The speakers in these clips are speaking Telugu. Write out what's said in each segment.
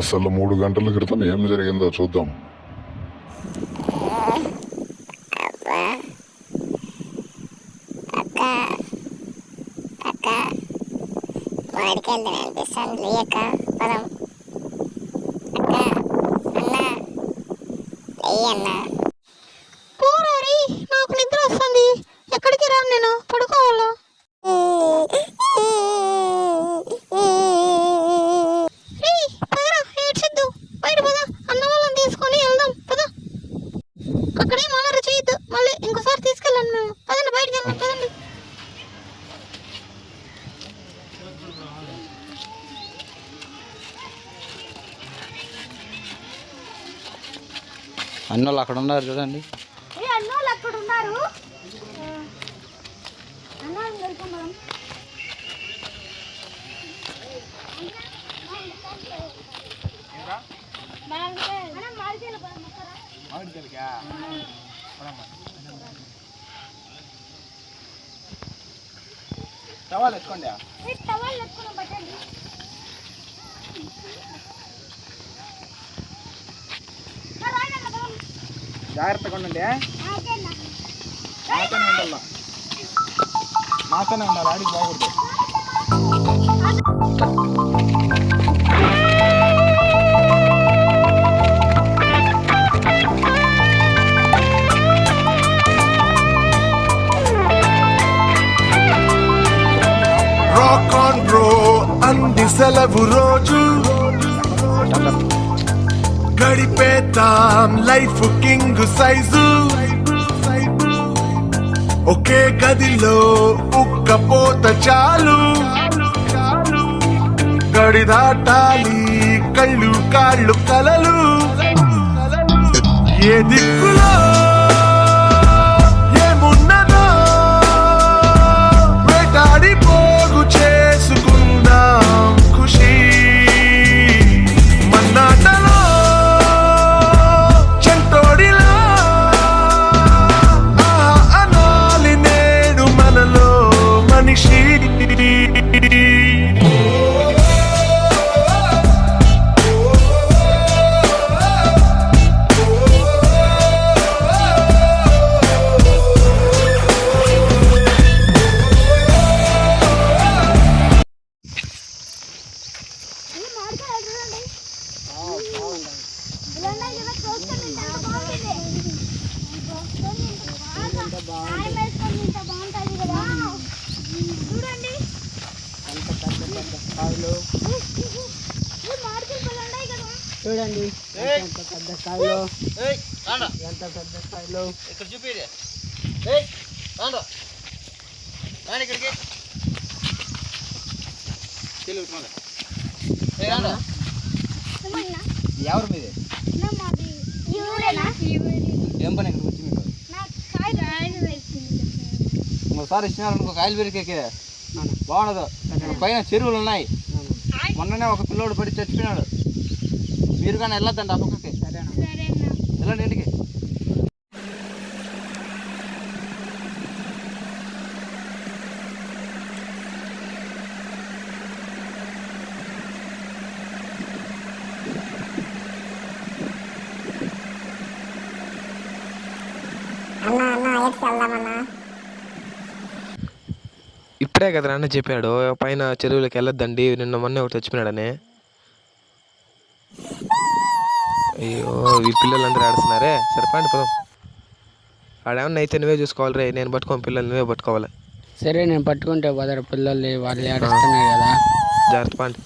అసలు 3 గంటల క్రితం ఏం జరిగిందో చూద్దాం. పోరారి, నాకు నిద్ర వస్తుంది. ఎక్కడికి రాను, నేను పడుకోవాలా? ఏడ్చిద్దు, బయట పద. అన్న వాళ్ళని తీసుకొని వెళ్దాం పద. అక్కడేం అలర చేయొద్దు, మళ్ళీ ఇంకోసారి తీసుకెళ్ళండి. మేము పదండి, బయటికి వెళ్దాం పదండి. అన్నోళ్ళు అక్కడ ఉన్నారు చూడండి. అన్నోళ్ళు అక్కడ ఉన్నారు. టవాల్ ఎత్తుకోండి. జాగ్రత్తగా ఉండండి. నాతోనే ఉండాలి, ఆడికి బాగుంటుంది. రాక్ ఆన్ బ్రో అంది సెలవు రోజు, గడిపేద్దాం లైఫ్ కింగ్ సైజు. ఒకే గదిలో ఉక్కపోత చాలు, గడి దాటాలి కళ్ళు కాళ్ళు కలలు. ఏ దిక్కులో ఏమున్నదో వేటాడి పోగు చేసుకుందాం ఖుషి. మన్నాటలో చెంటోడిలా అనాలి నేడు మనలో మనిషి. చూడండి, చూడండి ఎంత పెద్ద స్థాయిలో, ఎంత పెద్ద స్థాయిలో. ఇక్కడ చూపిడి. ఇక్కడికి ఎవరు మీది? ఏం పని ఇక్కడికి వచ్చి మీకు? ఇంకోసారి ఇచ్చినారనుకో కాయలు పెరికేకే బాగుండదు. పైన చెరువులు ఉన్నాయి. మొన్ననే ఒక పిల్లోడు పడి చచ్చిపోయినాడు. మీరు కానీ వెళ్ళొద్దండి ఆ పక్కకి. వెళ్ళండి ఇంటికి. ఇప్పుడే కదా నాన్న చెప్పాడు పైన చెరువులకి వెళ్ళొద్దండి, నిన్న మొన్న ఒకటి చచ్చిపోయినాడని. అయ్యో, ఈ పిల్లలందరూ ఆడుతున్నారే. సరిపోండి పదం. ఆడేమన్నా అయితే నువ్వే చూసుకోవాలి రే, నేను పట్టుకోని పిల్లలు నువ్వే పట్టుకోవాలి. సరే, నేను పట్టుకుంటే బదర పిల్లలు వాళ్ళు ఆడుస్తున్నారు కదా. జాగ్రత్త పండి.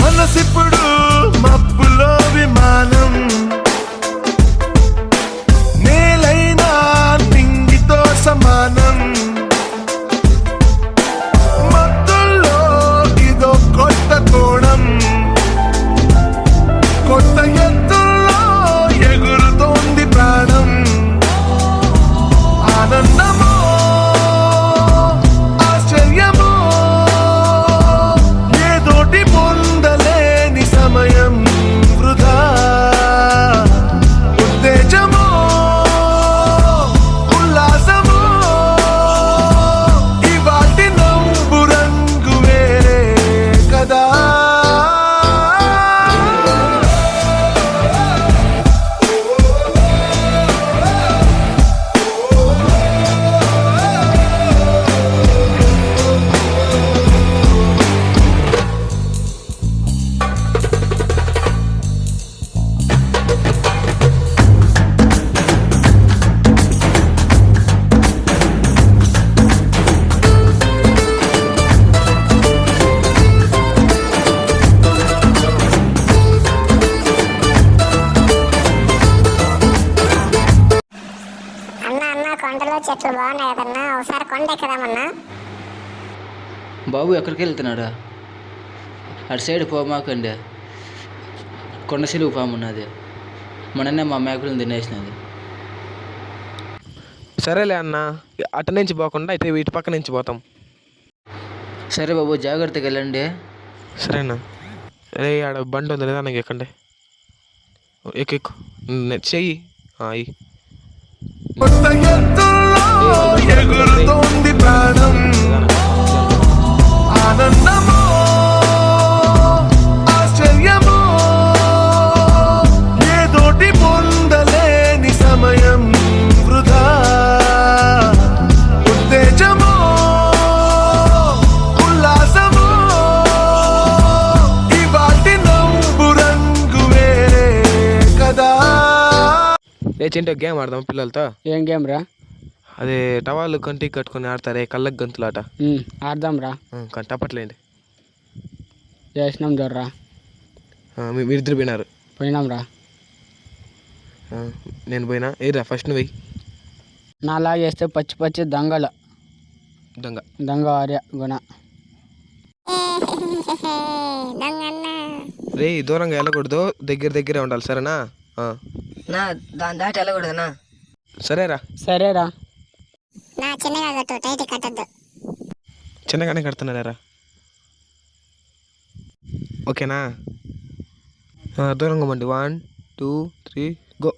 మనసిప్పుడు మబ్బులో విమానం, నేలైనా నింగితో సమానం. మత్తుల్లో ఇదో కొత్త కోణం, కొత్త ఎత్తుల్లో ఎగురుతోంది ప్రాణం. బాగున్నాయి కదన్నా, ఒకసారి కొండ ఎక్కుదామన్నా. బాబు ఎక్కడికి వెళ్తున్నాడా? అటు సైడ్ పోమాకండి, కొండ సిలువు పాము ఉన్నది, మొన్ననే మా మేకలను తినేసినది. సరేలే అన్న, అటు నుంచి పోకుండా అయితే ఇటు పక్క నుంచి పోతాం. సరే బాబు, జాగ్రత్తగా వెళ్ళండి. సరేనా? రే ఆడ బండి ఉంది లేదా, నాకు ఎక్కండి. ఎక్కు చెయ్యి అయ్యి. కొత్త ఎత్తుల్లో ఎగురుతోంది ప్రాణం, ఆనందమో ఆశ్చర్యమో, ఏదోటి పొందలేని సమయం వృధా, ఉత్తేజమో ఉల్లాసమో, ఇవాటి నవ్వు రంగు వేరే కదా. రే చింటూ, గేమ్ ఆడదాం పిల్లలతో. ఏం గేమ్ రా? అదే టవాళ్ళు కంటికి కట్టుకొని ఆడతారే, కళ్ళకి గంతులాట. ఆడదాం రా. టప్పట్లేండి. చేసినాం జర్రా. మీరిద్దరు పోయినారు. పోయినాం రా. నేను పోయినా. ఏరా ఫస్ట్ నువ్వు వెయ్యి. నాలాగేస్తే పచ్చి పచ్చి దొంగలు. దొంగ ఆర్య గుణ. రే దూరంగా వెళ్ళకూడదు, దగ్గరే ఉండాలి సరేనా? దాని దాటి వెళ్ళకూడదనా? సరేరా. సరేరా. నా చిన్నగా కట్టు, టైట్ కట్టద్దు. చిన్నగానే కడుతున్నారా? ఓకేనా? దూరంగా మండి. 1 2 3 గో.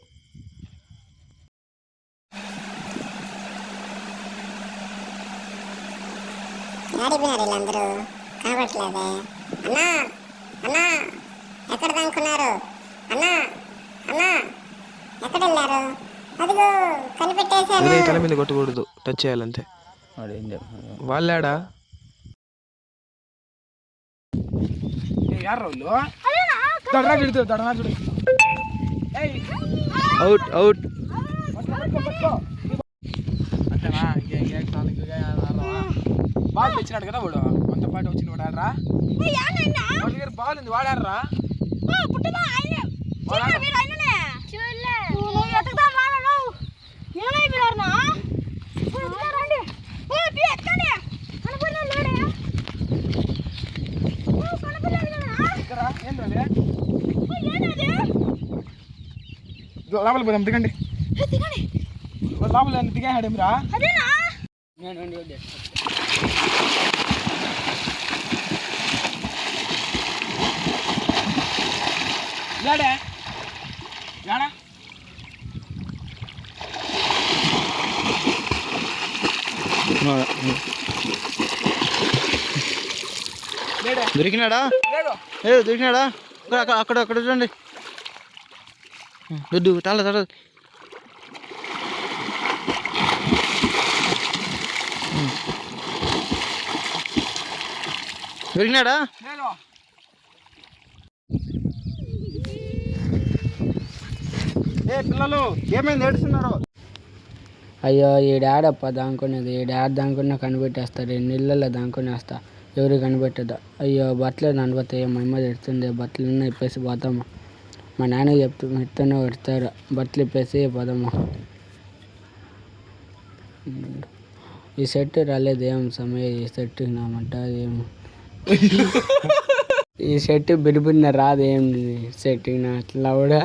ఆడిపోయినారు వీళ్ళందరూ, కనబడట్లేదే. అన్నా అన్నా ఎక్కడ దానుకున్నారు? అన్నా అన్నా ఎక్కడ వెళ్ళారు? అదిగో కనిపెట్టేశాను. తల మీద కొట్టకూడదు, టచ్ చేయాలంతే. వాళ్ళాడా? Out out. బాల్ తెచ్చినాడు కదా వాడు, మనతో పాటు వచ్చిన వాడు ఆడరా. వాడి దగ్గర బాల్ ఉంది, వాడారా? లోపల పోదాం, దిగండి. లోపల దిగాడేమిరా? దొరికినాడా? దొరికినాడా? అక్కడ చూడండి. దొడ్డు తాళ దొరికినాడా? పిల్లలు ఏమైంది, ఏడుస్తున్నారు? అయ్యో ఈ డాడప్ప దానుకునేది, ఈ డాడ్ దానుకున్నా కనిపెట్టేస్తారు, ఈ నీళ్ళల్లో దానుకునేస్తా, ఎవరు కనిపెట్టదు. అయ్యో బట్టలు నడిపోతాయి, మా అమ్మ తిడుతుంది, బట్టలన్నీ ఇప్పేసి పోతాము. మా నాన్న చెప్తూనే పెడతారు, బట్టలు ఇప్పేసి పోదాము. ఈ సెట్ రాలేదు, ఏం సమయం ఈ సెట్ నామంట ఏం ఈ సెట్ బిరిబిన్న రాదు, ఏం సెట్ అట్లా కూడా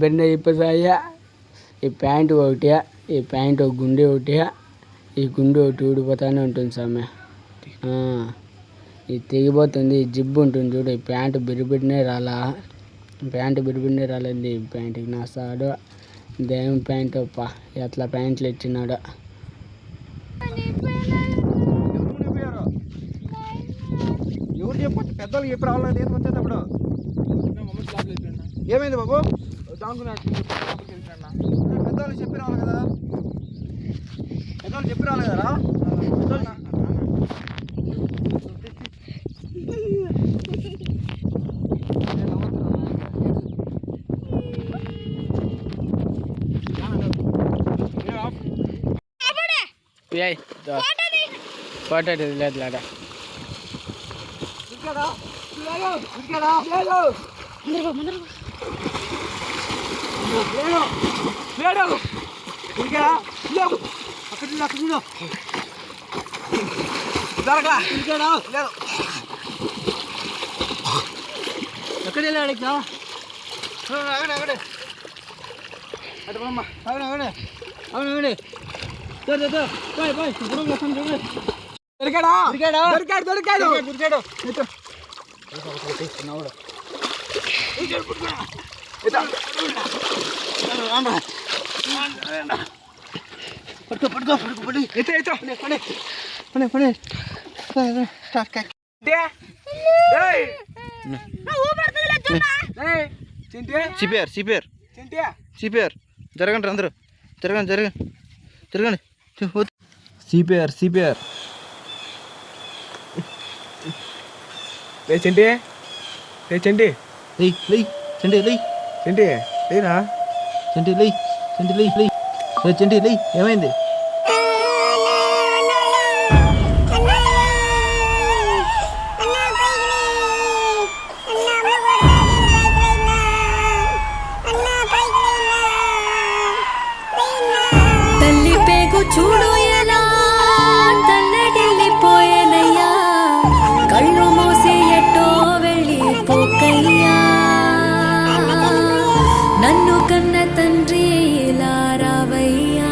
బిన్న ఇప్పసాయా. ఈ ప్యాంట్ ఒకటి, ఈ ప్యాంట్ ఒక గుండె ఒకటి, ఈ గుండె ఒకటి ఊడిపోతానే ఉంటుంది సమయ. ఇది తెగిపోతుంది, ఈ జిబ్బు ఉంటుంది చూడు, ఈ ప్యాంటు బిరిబిడినే రాలేదు. ఈ ప్యాంటుకి నా సాడు దేం ప్యాంటు అప్ప, ఎట్లా ప్యాంట్లు ఇచ్చినాడు. ఎవరు చెప్పచ్చు, పెద్దోళ్ళు చెప్పి రావాలని నేను వచ్చేటప్పుడు. ఏమైంది బాబు? పెద్దోళ్ళు చెప్పి రావాలి కదా, పెద్దోళ్ళు చెప్పి రావాలి కదరా. ఫోటో లేదు లాడా. ఎక్కడ వెళ్ళాడు ఇక్కడ అక్కడ అటు పోమ్మా అవును దొరికాడు సిపిఆర్ జరగండి అందరూ జరగండి సిపిఆర్ చెంటి చెంటి చెంటి లేరా చెంటి ఏమైంది తల్లి పేగు చూడు ఎలా తల్లడిల్లిపోయేనయ్యా కళ్ళు మూసి ఎట్టో వెళ్ళిపోకయ్యా నన్ను కన్న తండ్రి ఇలా రావయ్యా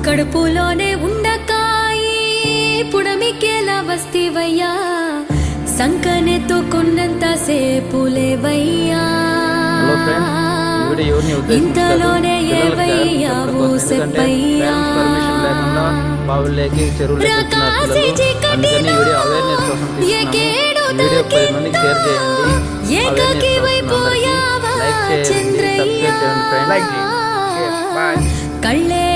కడుపులోనే ఉండకాయి పుడమికేలా వస్తివయ్యా సంకనెత్తుకున్నంత సేపులేవయ్యా ఇంతలోనే ఏవయ్యావు చెప్పయ్యా బావుల్లోకి చెరువులోకి ప్రకాశి చీకటిలో ఎకేడు తాకిందో ఏకాకివైపోయావా చంద్రయ్య కళ్ళే